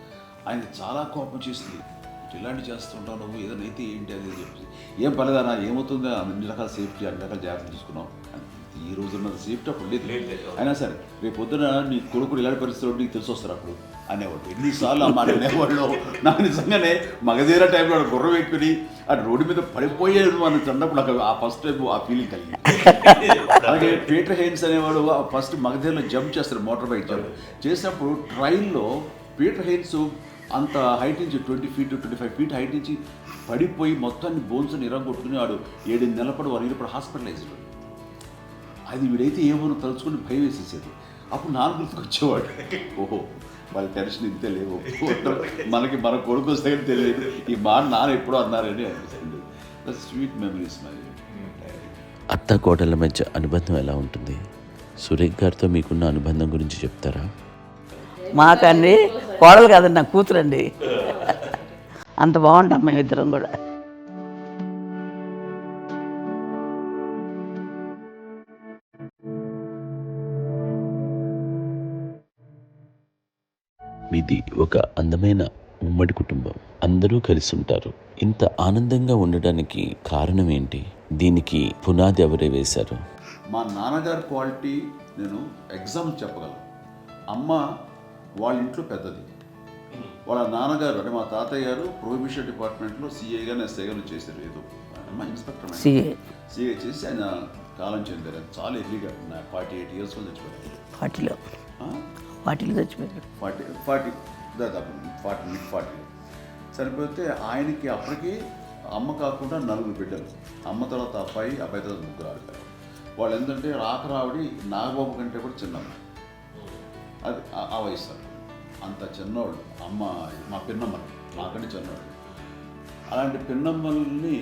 ఆయన చాలా కోపం చేస్తుంది, ఇలాంటి చేస్తుంటావు నువ్వు, ఏదైనా అయితే ఏంటి అది చెప్పి. ఏం పర్లేదన్నా ఏమవుతుందో అన్ని రకాల సేఫ్టీ అన్ని రకాల జాగ్రత్తలు తీసుకున్నాం. ఈ రోజున్న సేఫ్టీ అప్పుడు లేదు. అయినా సరే రేపు పొద్దున నీ కొడుకులు ఇలాంటి పరిస్థితుల్లో నీకు తెలిసి వస్తారు అప్పుడు అనేవాడు. ఎన్నిసార్లు అమ్మ అనేవాళ్ళు. నాకు నిజంగానే మగధీర టైంలో గుర్రం ఎక్కుని ఆ రోడ్డు మీద పడిపోయేది అని అన్నప్పుడు నాకు ఆ ఫస్ట్ టైం ఆ ఫీలింగ్ కలిగింది. అలాగే పీటర్ హెయిన్స్ అనేవాడు ఫస్ట్ మగధీరలో జంప్ చేస్తారు, మోటార్ బైక్ జంప్ చేసినప్పుడు ట్రైన్లో పీటర్ హెయిన్స్ అంత హైట్ నుంచి 20 feet 25 feet హైట్ నుంచి పడిపోయి మొత్తాన్ని బోన్స్ని ఇరగొట్టుకుని వాడు 7 నెలల పాటు 1 year పాటు హాస్పిటలైజ్డ్. అది వీడైతే ఏమో తలుచుకుని భయం వేసేసేది. అప్పుడు నాన్న గుర్తుకొచ్చేవాడు, ఓహో వాళ్ళ టెన్షన్ ఇంతే లేవు, మనకి మన కొడుకు వస్తే కానీ తెలియదు ఈ మాట నాన్న ఎప్పుడో అన్నారని అనిపిస్తుంది. స్వీట్ మెమరీస్ మరి. అత్త కోడళ్ళ మధ్య అనుబంధం ఎలా ఉంటుంది? సురేఖ్ గారితో మీకున్న అనుబంధం గురించి చెప్తారా? మాకండి కోడలు కాదండి, నా కూతురండి. అంత బాగుంటాం మేమిద్దరం కూడా. మీది ఒక అందమైన ఉమ్మడి కుటుంబం, అందరూ కలిసి ఉంటారు. ఇంత ఆనందంగా ఉండడానికి కారణం ఏంటి? దీనికి పునాది ఎవరే వేశారు? మా నాన్నగారి క్వాలిటీ నేను ఎగ్జాంపుల్ చెప్పగలను. అమ్మ వాళ్ళ ఇంట్లో పెద్దది, వాళ్ళ నాన్నగారు అంటే మా తాతయ్య గారు ప్రొహిబిషన్ డిపార్ట్మెంట్లో సిఐగాను ఎస్ఐగాను చేశారు. ఏదో అమ్మ ఇన్స్పెక్టర్ సిఐ చేసి ఆయన కాలం చెందారు. చాలా ఎర్లీగా 48 years చచ్చిపోయారు. 40 చచ్చిపోయారు. 40 దాదాపు 40 సరిపోతే ఆయనకి అప్పటికి అమ్మ కాకుండా 4 బిడ్డలు. అమ్మ తర్వాత అబ్బాయి తర్వాత 3 ఆడతారు. వాళ్ళు ఏంటంటే రాకరావిడి నాగబాబు కంటే కూడా చిన్నమ్మ, అది ఆ వయసు అంత చిన్నవాళ్ళు. అమ్మ మా పిన్నమ్మ నాకంటే చిన్నవాళ్ళు. అలాంటి పిన్నమ్మల్ని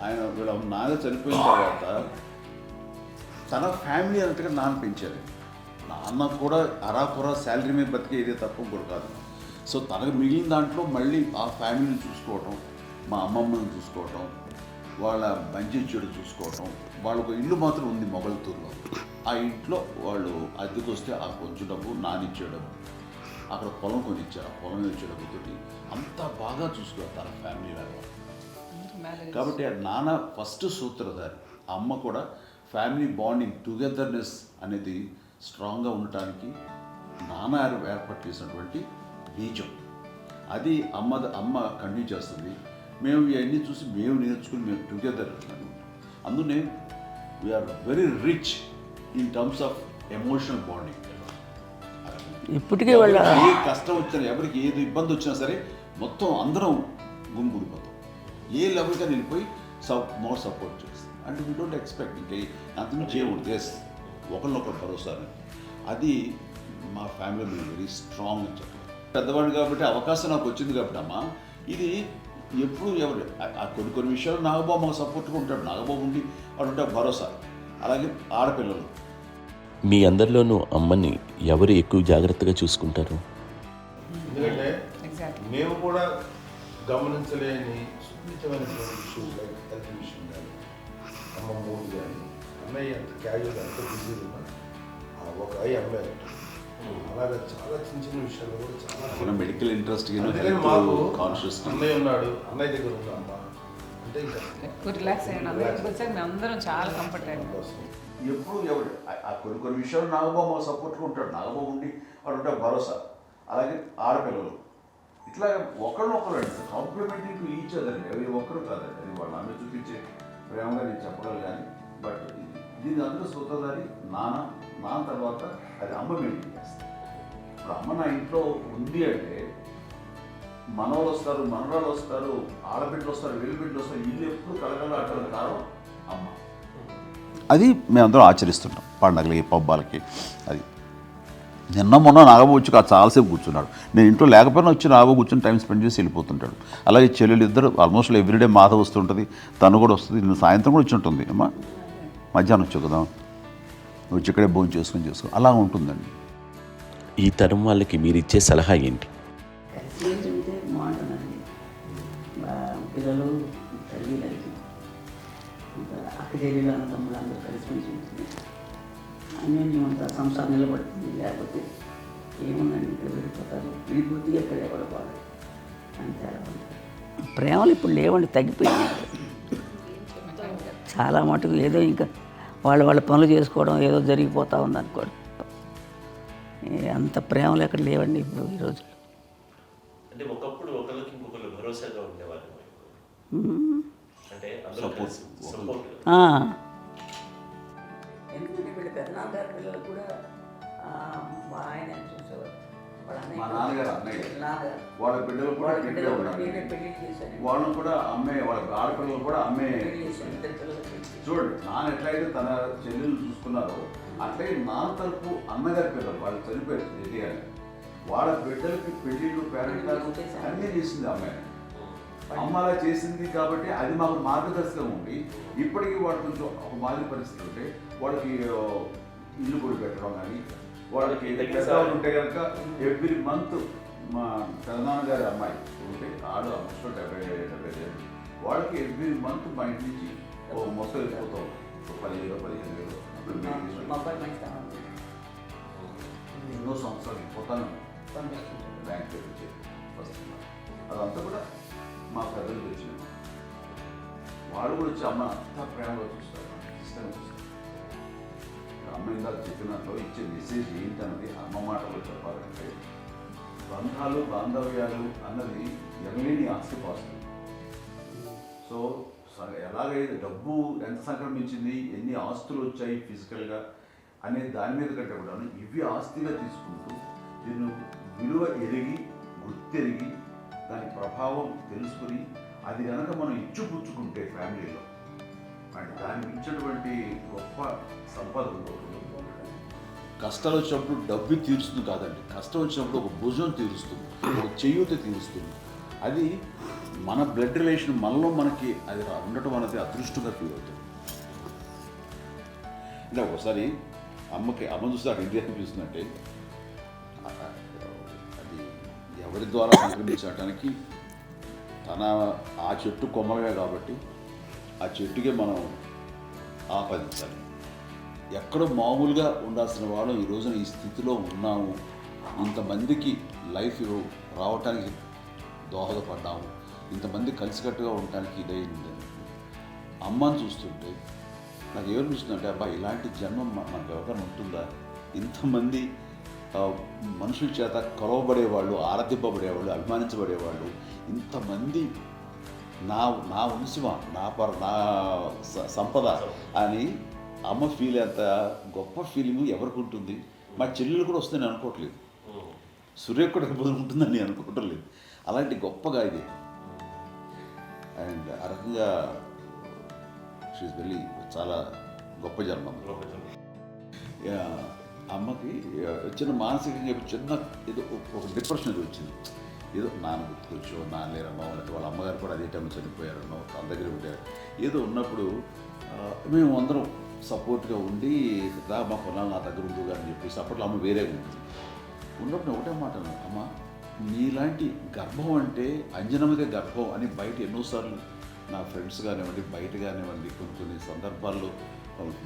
ఆయన వీళ్ళ నాన్న చనిపోయిన తర్వాత తన ఫ్యామిలీ అంతగా నాన్న పెంచారు. నాన్న కూడా అరాకురా శాలరీ మీద బతికేదే తప్ప కూడా కాదు. సో తనకు మిగిలిన దాంట్లో మళ్ళీ ఆ ఫ్యామిలీని చూసుకోవటం, మా అమ్మమ్మని చూసుకోవటం, వాళ్ళ మంచి చెడు చూసుకోవటం. వాళ్ళకు ఇల్లు మాత్రం ఉంది మొగల్తూరులో. ఆ ఇంట్లో వాళ్ళు అద్దెకు వస్తే ఆ కొంచెం డబ్బు నానిచ్చే డబ్బు అక్కడ పొలం కొనిచ్చారు. ఆ పొలం వచ్చేటప్పటితోటి అంతా బాగా చూసుకోవాలి తన ఫ్యామిలీ లాగా. కాబట్టి ఆ నాన్న ఫస్ట్ సూత్రధారి. ఆ అమ్మ కూడా ఫ్యామిలీ బాండింగ్ టుగెదర్నెస్ అనేది స్ట్రాంగ్గా ఉండటానికి నాన్న ఏర్పాటు చేసినటువంటి బీజం. అది అమ్మ కంటిన్యూ చేస్తుంది. మేము ఇవన్నీ చూసి మేము నేర్చుకుని మేము టుగెదర్. అందునే we are very rich in terms of emotional bonding. ఇప్పటికే వాళ్ళ ఏ కష్టం వచ్చినా, ఎవరికి ఏది ఇబ్బంది వచ్చినా సరే మొత్తం అందరం గుమిగూడిపోతాం. ఏ లెవెల్గా వెళ్ళిపోయి మోర్ సపోర్ట్ చేస్తాం. అంటే వీ డోంట్ ఎక్స్పెక్ట్ ఇంకే అంతకు చేయకూడదు. ఎస్, ఒకరినొకరు భరోసా. అది మా ఫ్యామిలీ మేము వెరీ స్ట్రాంగ్ అని చెప్పాలి. పెద్దవాడు కాబట్టి అవకాశం నాకు వచ్చింది కాబట్టి అమ్మ, ఇది ఎప్పుడు ఎవరు కొన్ని విషయాలు నాగబాబు మాకు సపోర్ట్గా ఉంటాడు. నాగబాబు ఉండి వాడు ఉంటే భరోసా. అలాగే ఆడపిల్లలు. మీ అందరిలోనూ అమ్మని ఎవరు ఎక్కువ జాగ్రత్తగా చూసుకుంటారు? ఎందుకంటే మేము కూడా గమనించలేని సున్నితమైనటువంటి ఇష్యూస్ లైక్ హెల్త్ విషయం కానీ, అమ్మ మూడు కానీ, అన్నయ్య అంత క్యాజువల్ అంత బిజీ ఉన్నాడు. ఒక అమ్మాయి అలాగే చాలా చిన్న చిన్న విషయాలు కూడా చాలా మెడికల్ ఇంట్రెస్ట్ మాకు కాన్షియస్. అన్నయ్య ఉన్నాడు, అన్నయ్య దగ్గర ఉంది అమ్మ అంటే ఇంకా ఎక్కువ రిలాక్స్ అయ్యాను. అందరికి వచ్చాక మేము అందరం చాలా కంఫర్ట్ అయ్యాం. ఎప్పుడు ఎవరు కొన్ని విషయాలు నాగబాబు మాకు సపోర్ట్గా ఉంటాడు. నాగబాబు ఉండి వాడు ఉంటే భరోసా. అలాగే ఆడపిల్లలు ఇట్లా ఒకరినొకరు అంటే కాంప్లిమెంటింగ్ టు ఈచ్ అదర్. ఎవరి ఒక్కరు కాదండి. అది వాళ్ళ ఆమె చూపించే ప్రేమగా నేను చెప్పగలను కానీ, బట్ దీని అందరూ సూత్రధారి నాన్న తర్వాత అది అమ్మ మెయింటైన్ చేస్తుంది. ఇప్పుడు అమ్మ నా ఇంట్లో ఉంది అంటే మనవాళ్ళు వస్తారు, మనవరాలు వస్తారు, ఆడబిడ్డలు వస్తారు, వెలుబిడ్డలు వస్తారు. ఇల్లు ఎప్పుడు కలగలాడటానికి కారణం అమ్మ. అది మేమందరం ఆచరిస్తుంటాం పండగలకి, పబ్బాలకి. అది నిన్న మొన్న నాగబాబు వచ్చి చాలాసేపు కూర్చున్నాడు. నేను ఇంట్లో లేకపోయినా వచ్చి నాగబాబు కూర్చొని టైం స్పెండ్ చేసి వెళ్ళిపోతుంటాడు. అలాగే చెల్లెలు ఇద్దరు ఆల్మోస్ట్ ఎవ్రీడే మాధ వస్తుంటుంది, తను కూడా వస్తుంది. నేను సాయంత్రం కూడా వచ్చి ఉంటుంది. అమ్మా మధ్యాహ్నం వచ్చి కదా వచ్చి ఇక్కడే భోజనం చేసుకో అలా ఉంటుందండి. ఈ తరం వాళ్ళకి మీరు ఇచ్చే సలహా ఏంటి? కలిసి ఉంటే బాగుంటుందండి. పిల్లలు తల్లిదండ్రులు అక్క చెల్లెలు అన్నదమ్ములు అందరూ కలిసి ఉంటుంది. అన్యోన్యం అంతా సంసారం నిలబడుతుంది. లేకపోతే ఏముందండి, ఇక్కడ విడిపోతారు. విడిపోతే ఎక్కడ ఎవరు బాగా అంతే. ప్రేమలు ఇప్పుడు లేవండి, తగ్గిపోయినాయి చాలా మటుకు. ఏదో ఇంకా వాళ్ళ పనులు చేసుకోవడం ఏదో జరిగిపోతూ ఉంది అనుకోండి. అంత ప్రేమలు ఎక్కడ లేవండి ఇప్పుడు ఈ రోజుల్లో. అంటే ఒకప్పుడు ఒకరికి ఇంకొకరు భరోసాగా ఉండేవారు. అంటే ఎందుకంటే వీళ్ళ పెద్దనాన్నగారి పిల్లలు కూడా ఆయన చూసేవారు. మా నాన్నగారు అన్నయ్య వాళ్ళ బిడ్డలు కూడా ఇక్కడే ఉన్నారు. వాళ్ళని కూడా అమ్మే, వాళ్ళ ఆడపిల్లలు కూడా అమ్మే. చూడండి నాన్న ఎట్లయితే తన చెల్లెలు చూసుకున్నారో అట్లే నాన్న తరపు అన్నగారి పిల్లలు వాళ్ళు చనిపోయారు తెలియాలి. వాళ్ళ బిడ్డలకి పెళ్ళిళ్ళు, పేరెంటాలు అన్నీ చేసింది అమ్మాయి. అమ్మ అలా చేసింది కాబట్టి అది మాకు మార్గదర్శకం ఉంది. ఇప్పటికీ వాడు కొంచెం ఒక మాదిరి పరిస్థితి ఉంటే వాళ్ళకి ఇల్లు కూడా పెట్టడం కానీ, వాళ్ళకి పెద్దవాళ్ళు ఉంటే కనుక ఎవ్రీ మంత్ మా పెదనాన్నగారి అమ్మాయి ఉంటే ఆడు ఆల్మోస్ట్ 70 వాళ్ళకి ఎవ్రీ మంత్ మా ఇంటి నుంచి మొత్తం వెళ్ళిపోతాం. 10,000-15,000 ఎన్నో సంవత్సరాలు పోతాను బ్యాంక్ వచ్చి ఫస్ట్. అదంతా కూడా మా పెద్దలు తెచ్చినవి. వాళ్ళు కూడా వచ్చి అమ్మ అంతా ప్రేమగా చూస్తారు, ఇష్టంగా చూస్తారు. అమ్మ ఇందాక చెప్పినట్లు ఇచ్చే మెసేజ్ ఏంటన్నది అమ్మ మాటలో చెప్పాలంటే, బంధాలు బాంధవ్యాలు అన్నది ఎనలేని ఆస్తిపాస్తులు. సో ఎలాగైతే డబ్బు ఎంత సంక్రమించింది, ఎన్ని ఆస్తులు వచ్చాయి ఫిజికల్గా అనే దాని మీద కంటే కూడా ఇవి ఆస్తిగా తీసుకుంటూ దీన్ని విలువ ఎరిగి, గుర్తెరిగి, దాని ప్రభావం తెలుసుకుని అది కనుక మనం ఇచ్చిపుచ్చుకుంటే ఫ్యామిలీలో అంటే దానికి ఇచ్చినటువంటి గొప్ప సంపద ఉంటుంది. కష్టాలు వచ్చినప్పుడు డబ్బు తీరుస్తుంది కాదండి, కష్టం వచ్చినప్పుడు ఒక భుజం తీరుస్తుంది, ఒక చేయూత తీరుస్తుంది. అది మన బ్లడ్ రిలేషన్ మనలో మనకి అది ఉండటం అనేది అదృష్టంగా ఫీల్ అవుతుంది. అంటే ఒకసారి అమ్మ చూస్తే అక్కడ ఇండియా అనిపిస్తుందంటే అది ఎవరి ద్వారా సంక్రమించడానికి తన ఆ చెట్టు కొమ్మలమే కాబట్టి ఆ చెట్టుకే మనం ఆపాదించాలి. ఎక్కడో మామూలుగా ఉండాల్సిన వాళ్ళం ఈ రోజున ఈ స్థితిలో ఉన్నాము ఇంతమందికి లైఫ్ రావటానికి దోహదపడ్డాము, ఇంతమంది కలిసికట్టుగా ఉండటానికి ఇదైంది. అమ్మని చూస్తుంటే నాకు ఏమనిపిస్తుందంటే, అబ్బా ఇలాంటి జన్మం మనకు ఎవరికైనా ఉంటుందా? ఇంతమంది మనుషుల చేత కొలవబడేవాళ్ళు, ఆరాధింపబడేవాళ్ళు, అభిమానించబడేవాళ్ళు, ఇంతమంది నా నా వంశమా, నా సంపద అని అమ్మ ఫీల్ అంత గొప్ప ఫీలింగ్ ఎవరికి ఉంటుంది? మా చెల్లెలు కూడా వస్తుందని అనుకోవట్లేదు, సూర్య కూడా ఉంటుందని నేను అనుకోవటం లేదు. అలాంటి గొప్పగా ఇది. అండ్ ఆ రకంగా షీఈ్ వెరీ చాలా గొప్ప జన్మ. అమ్మకి చిన్న మానసికంగా చిన్న ఏదో ఒక డిప్రెషన్ ఏదో వచ్చింది. ఏదో నాన్న గుర్తుకొచ్చో, నాన్న లేరన్నో, లేకపోతే వాళ్ళ అమ్మగారు కూడా అదే టైంలో చనిపోయారన్నో, తన దగ్గర ఉంటారు ఏదో ఉన్నప్పుడు మేము అందరం సపోర్ట్గా ఉండి రా మా పొలాలు నా దగ్గర ఉందిగా అని చెప్పి అప్పట్లో అమ్మ వేరేగా ఉంటుంది. ఉన్నప్పుడు ఒకటే మాట అన్నాను, అమ్మ నీలాంటి గర్భం అంటే అంజనమ్మదే గర్భం అని బయట ఎన్నోసార్లు నా ఫ్రెండ్స్ కానివ్వండి, బయట కానివ్వండి, కొన్ని సందర్భాల్లో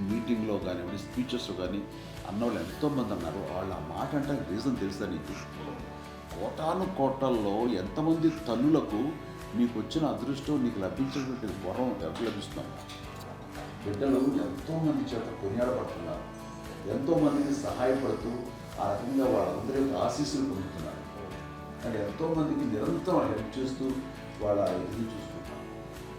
మీటింగ్లో కానివ్వండి, స్పీచెస్లో కానీ అన్నవాళ్ళు ఎంతోమంది అన్నారు. వాళ్ళు ఆ మాట అంటే రీజన్ తెలుసా నీకు? కోటాను కోటల్లో ఎంతమంది తల్లులకు మీకు వచ్చిన అదృష్టం, నీకు లభించినటువంటి వరం ఎవరికి లభిస్తున్నాం? బిడ్డలు ఎంతోమంది చేత కొనియాడబడుతున్నారు, ఎంతోమందికి సహాయపడుతూ ఆ రకంగా వాళ్ళందరి యొక్క ఆశీస్సులు పొందుతున్నారు. అండ్ ఎంతోమందికి నిరంతరం హెల్ప్ చేస్తూ వాళ్ళ ఇది చూసుకుంటారు.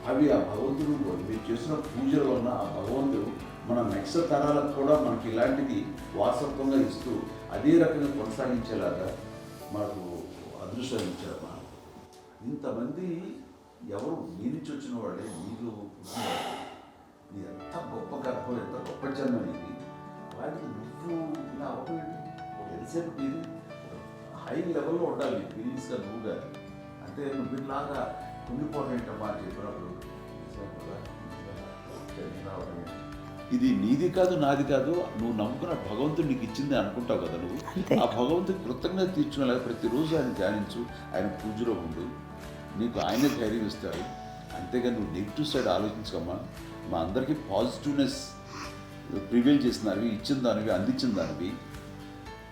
అవి ఆ భగవంతుడు మీరు చేసిన పూజల వలన ఆ భగవంతుడు మన నెక్స్ట్ తరాలకు కూడా మనకి ఇలాంటిది వారసత్వంగా ఇస్తూ అదే రకంగా కొనసాగించేలాగా మాకు అదృష్టాన్ని ఇచ్చారు. ఇంతమంది ఎవరు మీ నుంచి వచ్చిన వాళ్ళే, మీరు నీ ఎంత గొప్ప గర్భం, ఎంత గొప్ప జన్మ ఇది. అలాంటి నువ్వు ఇలా అవ్వబెట్టి ఎంతసేపు ఇది హై లెవెల్లో ఉండాలి ఫీలింగ్స్గా నువ్వు కానీ. అంటే నువ్వు ఇలాగా కుండిపోవటమా చెప్పినప్పుడు ఇది నీది కాదు, నాది కాదు, నువ్వు నమ్ముకున్న భగవంతుడు నీకు ఇచ్చింది అనుకుంటావు కదా. నువ్వు ఆ భగవంతుడి కృతజ్ఞత తీర్చుకునేలాగా ప్రతిరోజు ఆయన ధ్యానించు, ఆయన పూజలో ఉండు, నీకు ఆయనే ధైర్యం ఇస్తాడు. అంతేగాని నువ్వు నెగిటివ్ సైడ్ ఆలోచించకమ్మా. మా అందరికీ పాజిటివ్నెస్ ప్రివేల్ చేసిన దానివి, ఇచ్చిన దానివి, అందించిన దానివి.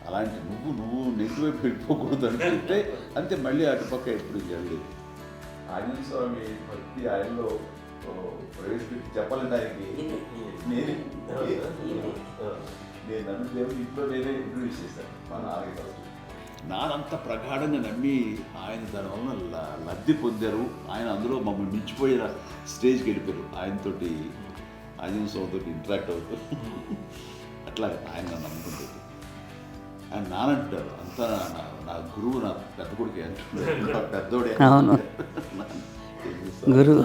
అలాంటి నువ్వు నెగిటివ్ వైపు వెళ్ళిపోకూడదు అనుకుంటే అంతే, మళ్ళీ అటుపక్క ఎప్పుడు వెళ్ళలేదు. ఆంజనేయ స్వామి భక్తి ఆయనలో ప్రవేశపెట్టి చెప్పాలంటే ఆయనకి నేను నన్ను దేవుడు ఇంట్లో నేనే ఇంట్రడ్యూస్ చేశాను మా నాన్నగారు. నానంత ప్రగాఢంగా నమ్మి ఆయన దానివల్ల లబ్ధి పొందారు. ఆయన అందులో మమ్మల్ని మించిపోయిన స్టేజ్కి వెళ్ళిపోయారు. ఆయనతోటి ఆంజనేయ స్వామితో ఇంటరాక్ట్ అవుతారు. అట్లా ఆయన నన్ను నమ్ముకుంటారు. ఆయన నానంటారు అంతా నా గురువు, నా పెద్ద కొడుకు అంటున్నారు, పెద్దోడే గురువు.